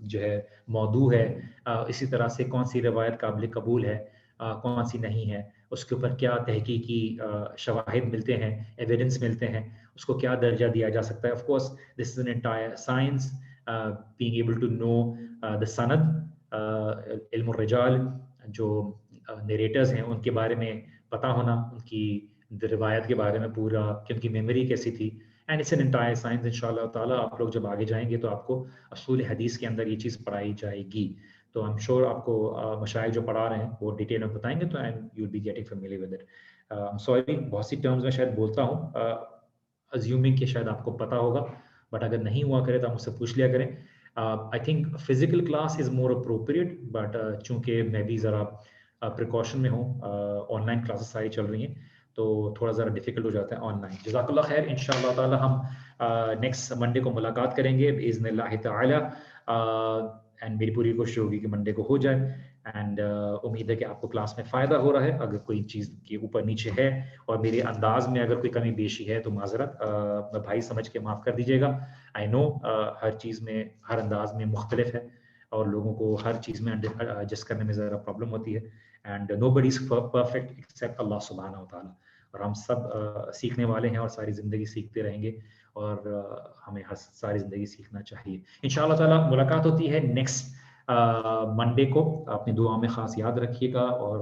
جو ہے موضوع ہے. اسی طرح سے کون سی روایت قابل قبول ہے, کون سی نہیں ہے, اس کے اوپر کیا تحقیقی شواہد ملتے ہیں, ایویڈنس ملتے ہیں, اس کو کیا درجہ دیا جا سکتا ہے. Of course this is an entire science, being able to know the سند, علم الرجال, جو نیریٹرز ہیں ان کے بارے میں پتہ ہونا, ان کی روایت کے بارے میں پورا کہ ان کی میموری کیسی تھی. And it's an entire science. انشاءاللہ تعالیٰ آپ لوگ جب آگے جائیں گے تو آپ کو اصول حدیث کے اندر یہ چیز پڑھائی جائے گی. تو آئی ایم شیور آپ کو مشائخ جو پڑھا رہے ہیں وہ ڈیٹیل میں بتائیں گے, تو and you will be getting familiar with it. I am sorry, بہت سی ٹرمز میں شاید بولتا ہوں ازیومنگ کہ شاید آپ کو پتہ ہوگا, بٹ اگر نہیں ہوا کرے تو آپ مجھ سے پوچھ لیا کریں. I think physical class is more appropriate, but چونکہ میں بھی ذرا پریکاشن میں ہوں, آن لائن کلاسز ساری چل رہی ہیں تو تھوڑا ذرا ڈیفیکلٹ ہو جاتا ہے آن لائن. جزاک اللہ خیر. انشاءاللہ تعالی ہم نیکسٹ منڈے کو ملاقات کریں گے باذن اللہ تعالی, اینڈ میری پوری کوشش ہوگی کہ منڈے کو ہو جائے. اینڈ امید ہے کہ آپ کو کلاس میں فائدہ ہو رہا ہے. اگر کوئی چیز کے اوپر نیچے ہے اور میرے انداز میں اگر کوئی کمی بیشی ہے تو معذرت, بھائی سمجھ کے معاف کر دیجیے گا. آئی نو ہر چیز میں, ہر انداز میں مختلف ہے اور لوگوں کو ہر چیز میں ایڈجسٹ کرنے میں ذرا پرابلم ہوتی ہے. And nobody is perfect except اللہ سبحانہ و تعالیٰ, اور ہم سب سیکھنے والے ہیں اور ساری زندگی سیکھتے رہیں گے, اور ہمیں ساری زندگی سیکھنا چاہیے. انشاءاللہ تعالیٰ ملاقات ہوتی ہے نیکسٹ منڈے کو. اپنی دعا میں خاص یاد رکھیے گا, اور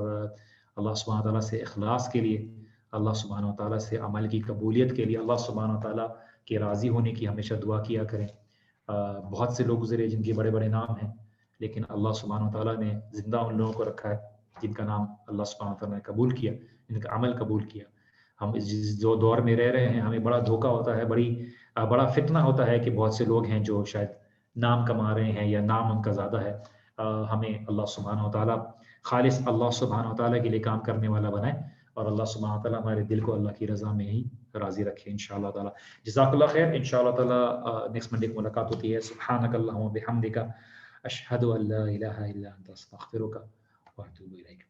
اللہ سبحانہ و تعالیٰ سے اخلاص کے لیے, اللہ سبحانہ و تعالیٰ سے عمل کی قبولیت کے لیے, اللہ سبحانہ و تعالیٰ کے راضی ہونے کی ہمیشہ دعا کیا کریں. بہت سے لوگ گزرے جن کے بڑے بڑے نام ہیں, لیکن اللہ سبحانہ و تعالیٰ نے زندہ ان لوگوں کو رکھا ہے جن کا نام اللہ سبحانہ و تعالیٰ نے قبول کیا, جن کا عمل قبول کیا. ہم اس جو دور میں رہ رہے ہیں ہمیں بڑا دھوکہ ہوتا ہے, بڑا فتنہ ہوتا ہے کہ بہت سے لوگ ہیں جو شاید نام کما رہے ہیں یا نام ان کا زیادہ ہے, ہمیں اللہ سبحانہ و تعالیٰ خالص اللہ سبحانہ و تعالیٰ کے لیے کام کرنے والا بنائے، اور اللہ سبحانہ و تعالیٰ ہمارے دل کو اللہ کی رضا میں ہی راضی رکھے انشاءاللہ تعالیٰ. جزاک اللہ خیر. انشاءاللہ تعالیٰ نیکسٹ منڈے کو ملاقات ہوتی ہے. سبحانک اللہم و بحمدک اشہد ان لا الہ الا انت استغفرک واتوب الیک.